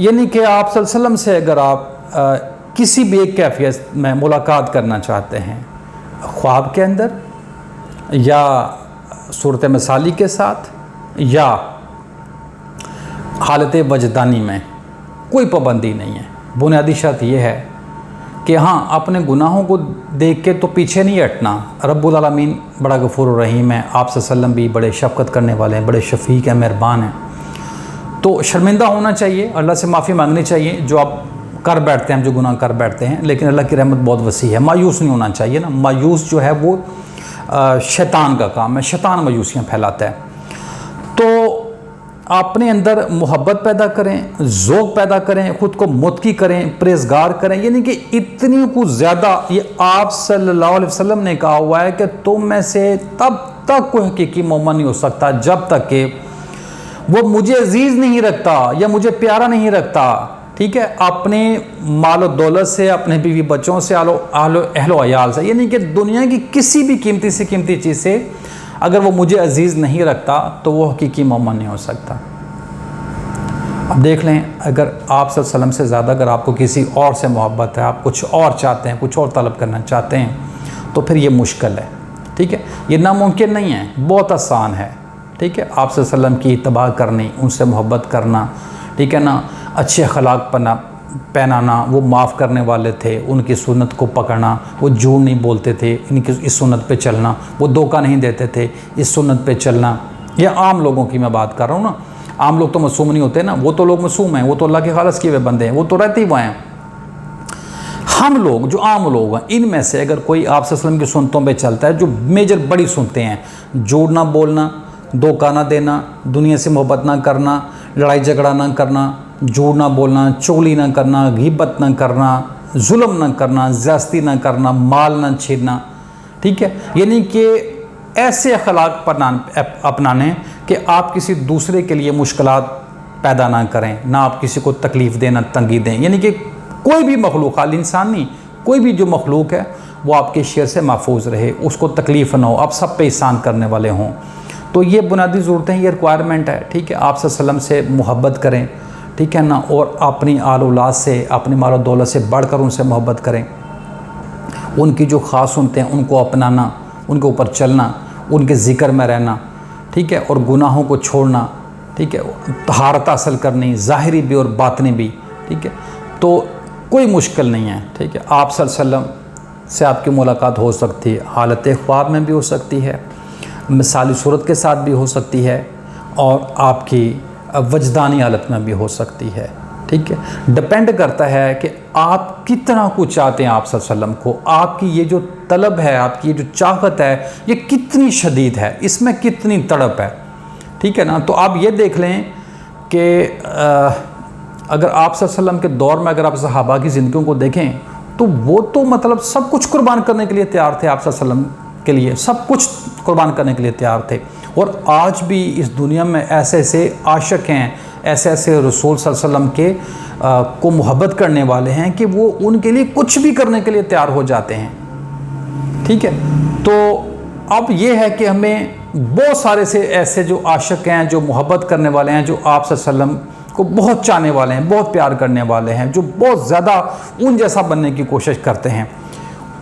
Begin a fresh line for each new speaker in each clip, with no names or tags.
یعنی کہ آپ صلی اللہ علیہ وسلم سے اگر آپ کسی بھی ایک کیفیت میں ملاقات کرنا چاہتے ہیں، خواب کے اندر یا صورت مثالی کے ساتھ یا حالت وجدانی میں، کوئی پابندی نہیں ہے۔ بنیادی شرط یہ ہے کہ ہاں اپنے گناہوں کو دیکھ کے تو پیچھے نہیں ہٹنا۔ رب العالمین بڑا غفور الرحیم ہے، آپ صلی اللہ علیہ وسلم بھی بڑے شفقت کرنے والے ہیں، بڑے شفیق ہیں، مہربان ہیں۔ تو شرمندہ ہونا چاہیے، اللہ سے معافی مانگنی چاہیے جو آپ کر بیٹھتے ہیں، جو گناہ کر بیٹھتے ہیں، لیکن اللہ کی رحمت بہت وسیع ہے۔ مایوس نہیں ہونا چاہیے نا، مایوس جو ہے وہ شیطان کا کام ہے، شیطان مایوسیاں پھیلاتا ہے۔ تو اپنے اندر محبت پیدا کریں، ذوق پیدا کریں، خود کو متقی کریں، پرہیزگار کریں، یعنی کہ اتنی کچھ زیادہ یہ آپ صلی اللہ علیہ وسلم نے کہا ہوا ہے کہ تم میں سے تب تک کوئی حقیقی مومن نہیں ہو سکتا جب تک کہ وہ مجھے عزیز نہیں رکھتا یا مجھے پیارا نہیں رکھتا، ٹھیک ہے، اپنے مال و دولت سے، اپنے بیوی بچوں سے، اہل و عیال سے، یعنی کہ دنیا کی کسی بھی قیمتی سے قیمتی چیز سے اگر وہ مجھے عزیز نہیں رکھتا تو وہ حقیقی مومن نہیں ہو سکتا۔ اب دیکھ لیں، اگر آپ صلی اللہ علیہ وسلم سے زیادہ اگر آپ کو کسی اور سے محبت ہے، آپ کچھ اور چاہتے ہیں، کچھ اور طلب کرنا چاہتے ہیں، تو پھر یہ مشکل ہے، ٹھیک ہے، یہ ناممکن نہیں ہے، بہت آسان ہے، ٹھیک ہے۔ آپ صلی اللہ علیہ وسلم کی اتباع کرنی، ان سے محبت کرنا، ٹھیک ہے نا، اچھے اخلاق پہنانا، وہ معاف کرنے والے تھے، ان کی سنت کو پکڑنا، وہ جھوٹ نہیں بولتے تھے، ان کی اس سنت پہ چلنا، وہ دھوکہ نہیں دیتے تھے، اس سنت پہ چلنا۔ یہ عام لوگوں کی میں بات کر رہا ہوں نا، عام لوگ تو معصوم نہیں ہوتے نا، وہ تو لوگ معصوم ہیں، وہ تو اللہ کے خالص کیے ہوئے بندے ہیں، وہ تو رہتے ہی وہ ہیں۔ ہم لوگ جو عام لوگ ہیں، ان میں سے اگر کوئی آپ صلی اللہ علیہ وسلم کی سنتوں پہ چلتا ہے، جو میجر بڑی سنتیں ہیں، جھوٹ نہ بولنا، دھوکہ نہ دینا، دنیا سے محبت نہ کرنا، لڑائی جھگڑا نہ کرنا، جھوٹ نہ بولنا، چغلی نہ کرنا، غیبت نہ کرنا، ظلم نہ کرنا، زیادتی نہ کرنا، مال نہ چھیننا، ٹھیک ہے، یعنی کہ ایسے اخلاق اپنانے کہ آپ کسی دوسرے کے لیے مشکلات پیدا نہ کریں، نہ آپ کسی کو تکلیف دیں، نہ تنگی دیں، یعنی کہ کوئی بھی مخلوق، خالی انسان نہیں، کوئی بھی جو مخلوق ہے وہ آپ کے شر سے محفوظ رہے، اس کو تکلیف نہ ہو، آپ سب پہ احسان کرنے والے ہوں۔ تو یہ بنیادی ضرورتیں، یہ ریکوائرمنٹ ہے، ٹھیک ہے۔ آپ صلی اللہ علیہ وسلم سے محبت کریں، ٹھیک ہے نا، اور اپنی آل اولاد سے، اپنی مال و دولت سے بڑھ کر ان سے محبت کریں، ان کی جو خاص سنتے ہیں ان کو اپنانا، ان کے اوپر چلنا، ان کے ذکر میں رہنا، ٹھیک ہے، اور گناہوں کو چھوڑنا، ٹھیک ہے، طہارت حاصل کرنی، ظاہری بھی اور باطنی بھی، ٹھیک ہے۔ تو کوئی مشکل نہیں ہے، ٹھیک ہے۔ آپ صلی اللہ علیہ وسلم سے آپ کی ملاقات ہو سکتی ہے، حالت خواب میں بھی ہو سکتی ہے، مثالی صورت کے ساتھ بھی ہو سکتی ہے، اور آپ کی وجدانی حالت میں بھی ہو سکتی ہے، ٹھیک ہے۔ ڈپینڈ کرتا ہے کہ آپ کتنا کچھ چاہتے ہیں آپ صلی اللہ علیہ وسلم کو، آپ کی یہ جو طلب ہے، آپ کی یہ جو چاہت ہے، یہ کتنی شدید ہے، اس میں کتنی تڑپ ہے، ٹھیک ہے نا۔ تو آپ یہ دیکھ لیں کہ اگر آپ صلی اللہ علیہ وسلم کے دور میں اگر آپ صحابہ کی زندگیوں کو دیکھیں تو وہ تو مطلب سب کچھ قربان کرنے کے لیے تیار تھے، آپ صلی اللہ علیہ وسلم کے لیے سب کچھ قربان کرنے کے لیے تیار تھے۔ اور آج بھی اس دنیا میں ایسے ایسے عاشق ہیں، ایسے ایسے رسول صلی اللہ علیہ وسلم کے کو محبت کرنے والے ہیں کہ وہ ان کے لیے کچھ بھی کرنے کے لیے تیار ہو جاتے ہیں، ٹھیک ہے۔ تو اب یہ ہے کہ ہمیں بہت سارے سے ایسے جو عاشق ہیں، جو محبت کرنے والے ہیں، جو آپ صلی اللہ علیہ وسلم کو بہت چاہنے والے ہیں، بہت پیار کرنے والے ہیں، جو بہت زیادہ ان جیسا بننے کی کوشش کرتے ہیں،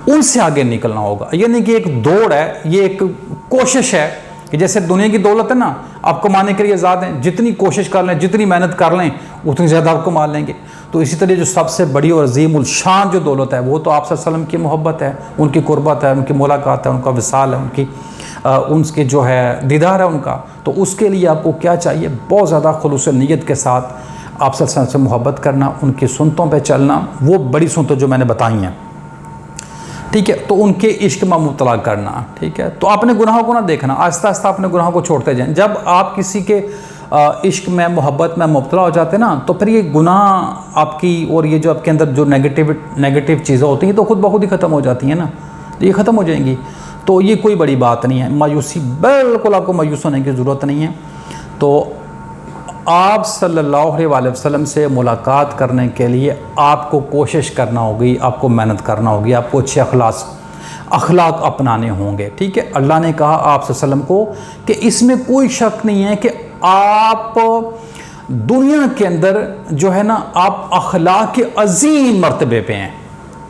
ان سے آگے نکلنا ہوگا۔ یعنی کہ ایک دوڑ ہے، یہ ایک کوشش ہے کہ جیسے دنیا کی دولت ہے نا، آپ کمانے کے لیے آزاد ہیں، جتنی کوشش کر لیں، جتنی محنت کر لیں، اتنی زیادہ آپ کما لیں گے۔ تو اسی طرح جو سب سے بڑی اور عظیم الشان جو دولت ہے وہ تو آپ صلی اللہ علیہ وسلم کی محبت ہے، ان کی قربت ہے، ان کی ملاقات ہے، ان کا وصال ہے، ان کے جو ہے دیدار ہے ان کا۔ تو اس کے لیے آپ کو کیا چاہیے؟ بہت زیادہ خلوص نیت کے ساتھ آپ صلی اللہ علیہ وسلم سے محبت کرنا، ان کی سنتوں پہ چلنا، وہ بڑی سنتیں جو میں نے بتائی ہیں، ٹھیک ہے، تو ان کے عشق میں مبتلا کرنا، ٹھیک ہے۔ تو اپنے گناہوں کو نہ دیکھنا، آہستہ آہستہ اپنے گناہوں کو چھوڑتے جائیں۔ جب آپ کسی کے عشق میں، محبت میں مبتلا ہو جاتے ہیں نا، تو پھر یہ گناہ آپ کی اور یہ جو آپ کے اندر جو نیگیٹو چیزیں ہوتی ہیں تو خود بخود ہی ختم ہو جاتی ہیں نا، تو یہ ختم ہو جائیں گی۔ تو یہ کوئی بڑی بات نہیں ہے، مایوسی بالکل آپ کو مایوس ہونے کی ضرورت نہیں ہے۔ تو آپ صلی اللہ علیہ وسلم سے ملاقات کرنے کے لیے آپ کو کوشش کرنا ہوگی، آپ کو محنت کرنا ہوگی، آپ کو اچھے اخلاق اپنانے ہوں گے، ٹھیک ہے۔ اللہ نے کہا آپ صلی اللہ علیہ وسلم کو کہ اس میں کوئی شک نہیں ہے کہ آپ دنیا کے اندر جو ہے نا آپ اخلاق کے عظیم مرتبے پہ ہیں،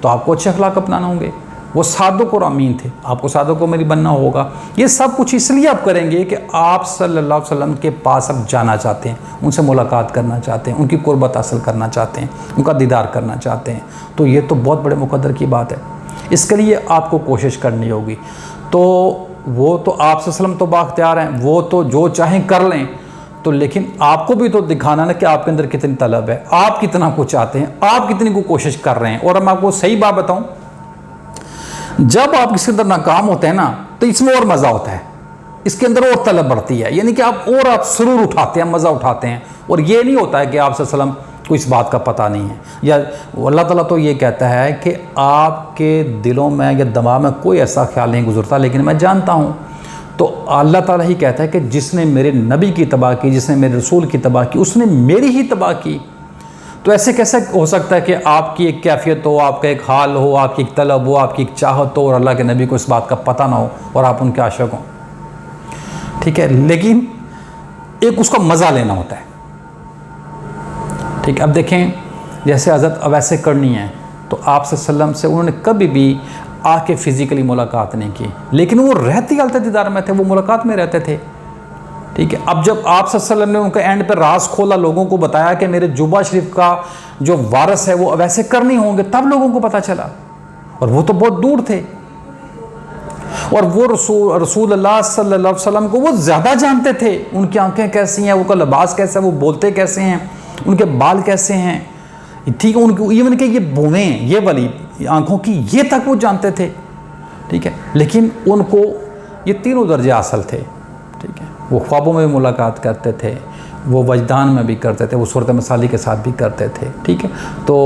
تو آپ کو اچھے اخلاق اپنانا ہوں گے۔ وہ صادق اور امین تھے، آپ کو صادق و امین بننا ہوگا۔ یہ سب کچھ اس لیے آپ کریں گے کہ آپ صلی اللہ علیہ وسلم کے پاس اب جانا چاہتے ہیں، ان سے ملاقات کرنا چاہتے ہیں، ان کی قربت حاصل کرنا چاہتے ہیں، ان کا دیدار کرنا چاہتے ہیں، تو یہ تو بہت بڑے مقدر کی بات ہے۔ اس کے لیے آپ کو کوشش کرنی ہوگی۔ تو وہ تو آپ صلی اللہ علیہ وسلم تو بااختیار ہیں، وہ تو جو چاہیں کر لیں، تو لیکن آپ کو بھی تو دکھانا نا کہ آپ کے اندر کتنی طلب ہے، آپ کتنا کچھ چاہتے ہیں، آپ کتنی کو کوشش کر رہے ہیں۔ اور میں آپ کو صحیح بات بتاؤں، جب آپ اس کے اندر ناکام ہوتے ہیں نا تو اس میں اور مزہ ہوتا ہے، اس کے اندر اور طلب بڑھتی ہے، یعنی کہ آپ سرور اٹھاتے ہیں، مزہ اٹھاتے ہیں۔ اور یہ نہیں ہوتا ہے کہ آپ صلی اللہ علیہ وسلم کو اس بات کا پتہ نہیں ہے، یا اللہ تعالیٰ تو یہ کہتا ہے کہ آپ کے دلوں میں یا دماغ میں کوئی ایسا خیال نہیں گزرتا، لیکن میں جانتا ہوں۔ تو اللہ تعالیٰ ہی کہتا ہے کہ جس نے میرے نبی کی اتباع کی، جس نے میرے رسول کی اتباع کی، اس نے میری ہی اتباع کی۔ تو ایسے کیسے ہو سکتا ہے کہ آپ کی ایک کیفیت ہو، آپ کا ایک حال ہو، آپ کی ایک طلب ہو، آپ کی ایک چاہت ہو، اور اللہ کے نبی کو اس بات کا پتہ نہ ہو اور آپ ان کے عاشق ہوں؟ ٹھیک ہے، لیکن ایک اس کا مزہ لینا ہوتا ہے۔ ٹھیک ہے، اب دیکھیں جیسے حضرت اویس کرنی ہے، تو آپ صلی اللہ علیہ وسلم سے انہوں نے کبھی بھی آ کے فزیکلی ملاقات نہیں کی، لیکن وہ رہتی حالت دیدار میں تھے، وہ ملاقات میں رہتے تھے۔ ٹھیک ہے، اب جب آپ صلی اللہ علیہ وسلم نے ان کا اینڈ پہ راز کھولا، لوگوں کو بتایا کہ میرے جوبہ شریف کا جو وارث ہے وہ اویس کرنی ہوں گے، تب لوگوں کو پتہ چلا، اور وہ تو بہت دور تھے، اور وہ رسول اللہ صلی اللہ علیہ وسلم کو وہ زیادہ جانتے تھے، ان کی آنکھیں کیسی ہیں، ان کا لباس کیسا ہے، وہ بولتے کیسے ہیں، ان کے بال کیسے ہیں، ٹھیک ہے، ان کی ایون کہ یہ بویں، یہ والی آنکھوں کی، یہ تک وہ جانتے تھے۔ ٹھیک ہے، لیکن ان کو یہ تینوں درجے حاصل تھے۔ ٹھیک ہے، وہ خوابوں میں بھی ملاقات کرتے تھے، وہ وجدان میں بھی کرتے تھے، وہ صورت مثالی کے ساتھ بھی کرتے تھے۔ ٹھیک ہے، تو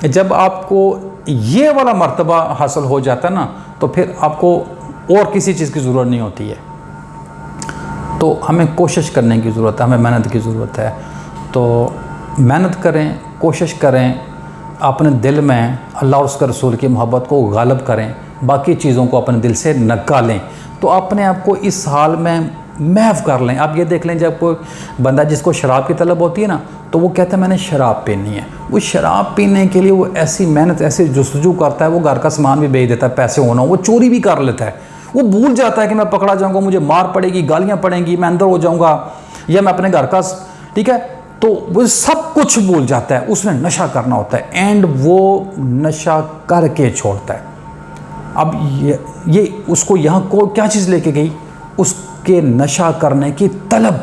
جب آپ کو یہ والا مرتبہ حاصل ہو جاتا ہے نا، تو پھر آپ کو اور کسی چیز کی ضرورت نہیں ہوتی ہے۔ تو ہمیں کوشش کرنے کی ضرورت ہے، ہمیں محنت کی ضرورت ہے۔ تو محنت کریں، کوشش کریں، اپنے دل میں اللہ اور اس کے رسول کی محبت کو غالب کریں، باقی چیزوں کو اپنے دل سے نکالیں، تو اپنے آپ کو اس حال میں محو کر لیں۔ آپ یہ دیکھ لیں، جب کوئی بندہ جس کو شراب کی طلب ہوتی ہے نا، تو وہ کہتا ہے میں نے شراب پینی ہے، وہ شراب پینے کے لیے وہ ایسی محنت، ایسی جستجو کرتا ہے، وہ گھر کا سامان بھی بیچ دیتا ہے، پیسے ہونا، وہ چوری بھی کر لیتا ہے، وہ بھول جاتا ہے کہ میں پکڑا جاؤں گا، مجھے مار پڑے گی، گالیاں پڑیں گی، میں اندر ہو جاؤں گا، یا میں اپنے گھر کا، ٹھیک ہے، تو وہ سب کچھ بھول جاتا ہے، اس نے نشہ کرنا ہوتا ہے، اینڈ وہ نشہ کر کے چھوڑتا ہے۔ اب یہ اس کو یہاں کو کیا چیز لے کے گئی؟ اس کے نشہ کرنے کی طلب۔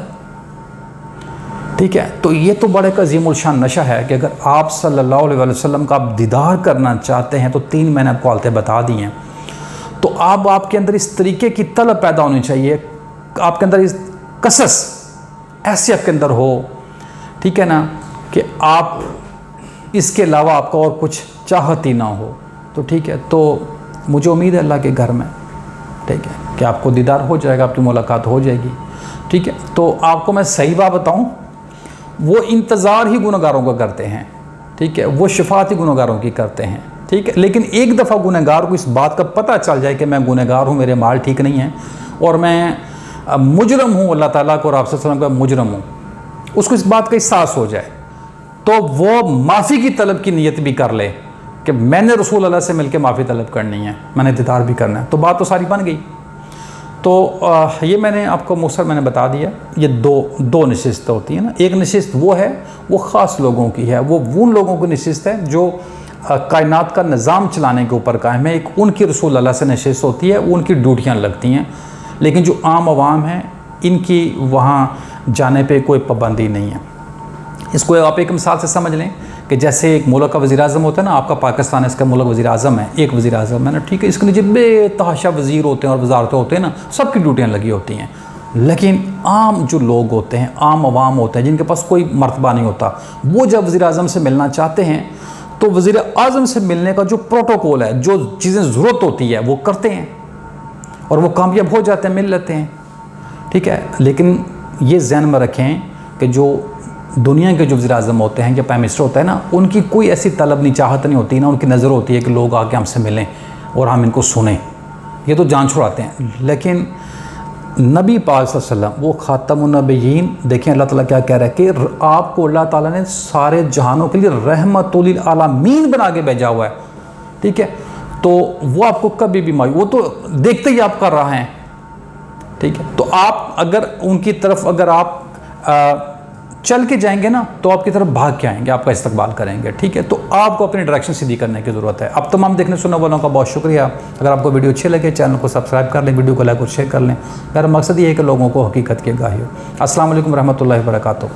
ٹھیک ہے، تو یہ تو بڑے عظیم الشان نشہ ہے کہ اگر آپ صلی اللہ علیہ وسلم کا آپ دیدار کرنا چاہتے ہیں، تو 3 میں نے آپ کو حالتیں بتا دی ہیں، تو آپ کے اندر اس طریقے کی طلب پیدا ہونی چاہیے، آپ کے اندر اس قصص ایسی آپ کے اندر ہو، ٹھیک ہے نا، کہ آپ اس کے علاوہ آپ کا اور کچھ چاہت ہی نہ ہو۔ تو ٹھیک ہے، تو مجھے امید ہے اللہ کے گھر میں، ٹھیک ہے، کہ آپ کو دیدار ہو جائے گا، آپ کی ملاقات ہو جائے گی۔ ٹھیک ہے، تو آپ کو میں صحیح بات بتاؤں، وہ انتظار ہی گنہگاروں کا کرتے ہیں، ٹھیک ہے، وہ شفاعت ہی گنہگاروں کی کرتے ہیں، ٹھیک ہے، لیکن ایک دفعہ گنہگار کو اس بات کا پتہ چل جائے کہ میں گنہگار ہوں، میرے مال ٹھیک نہیں ہیں، اور میں مجرم ہوں اللہ تعالیٰ کو اور آپ صلی اللہ علیہ وسلم کا مجرم ہوں، اس کو اس بات کا احساس ہو جائے، تو وہ معافی کی طلب کی نیت بھی کر لے کہ میں نے رسول اللہ سے مل کے معافی طلب کرنی ہے، میں نے دیدار بھی کرنا ہے، تو بات تو ساری بن گئی۔ تو یہ میں نے آپ کو مختصر میں نے بتا دیا، یہ دو نشستیں ہوتی ہیں نا، ایک نشست وہ ہے، وہ خاص لوگوں کی ہے، وہ ان لوگوں کی نشست ہے جو کائنات کا نظام چلانے کے اوپر قائم ہے، ایک ان کی رسول اللہ سے نشست ہوتی ہے، ان کی ڈیوٹیاں لگتی ہیں، لیکن جو عام عوام ہیں ان کی وہاں جانے پہ کوئی پابندی نہیں ہے۔ اس کو آپ ایک مثال سے سمجھ لیں کہ جیسے ایک ملک کا وزیر اعظم ہوتا ہے نا، آپ کا پاکستان اس کا ملک وزیر اعظم ہے، ایک وزیر اعظم ہے نا، ٹھیک ہے، اس کے نیچے بے تحاشا وزیر ہوتے ہیں اور وزارتیں ہوتے ہیں نا، سب کی ڈیوٹیاں لگی ہوتی ہیں، لیکن عام جو لوگ ہوتے ہیں، عام عوام ہوتے ہیں جن کے پاس کوئی مرتبہ نہیں ہوتا، وہ جب وزیر اعظم سے ملنا چاہتے ہیں تو وزیر اعظم سے ملنے کا جو پروٹوکول ہے، جو چیزیں ضرورت ہوتی ہے وہ کرتے ہیں اور وہ کامیاب ہو جاتے ہیں، مل لیتے ہیں، ٹھیک ہے، لیکن یہ ذہن میں رکھیں کہ جو دنیا کے جو وزیر اعظم ہوتے ہیں یا پرائم منسٹر ہوتا ہے نا، ان کی کوئی ایسی طلب نہیں، چاہت نہیں ہوتی نا، ان کی نظر ہوتی ہے کہ لوگ آ کے ہم سے ملیں اور ہم ان کو سنیں، یہ تو جان چھڑاتے ہیں، لیکن نبی پاک صلی اللہ علیہ وسلم وہ خاتم النبیین، دیکھیں اللہ تعالیٰ کیا کہہ رہا ہے کہ آپ کو اللہ تعالیٰ نے سارے جہانوں کے لیے رحمت للعالمین بنا کے بھیجا ہوا ہے، ٹھیک ہے؟ تو وہ آپ کو کبھی بھی وہ تو دیکھتے ہی آپ کر رہے ہیں، ٹھیک ہے؟ تو آپ اگر ان کی طرف اگر آپ چل کے جائیں گے نا تو آپ کی طرف بھاگ کے آئیں گے، آپ کا استقبال کریں گے، ٹھیک ہے؟ تو آپ کو اپنی ڈائریکشن سیدھی کرنے کی ضرورت ہے۔ اب تمام دیکھنے سننے والوں کا بہت شکریہ۔ اگر آپ کو ویڈیو اچھے لگے چینل کو سبسکرائب کر لیں، ویڈیو کو لائک اور شیئر کر لیں۔ میرا مقصد یہ ہے کہ لوگوں کو حقیقت کی آگاہی ہو۔ السلام علیکم ورحمۃ اللہ وبرکاتہ۔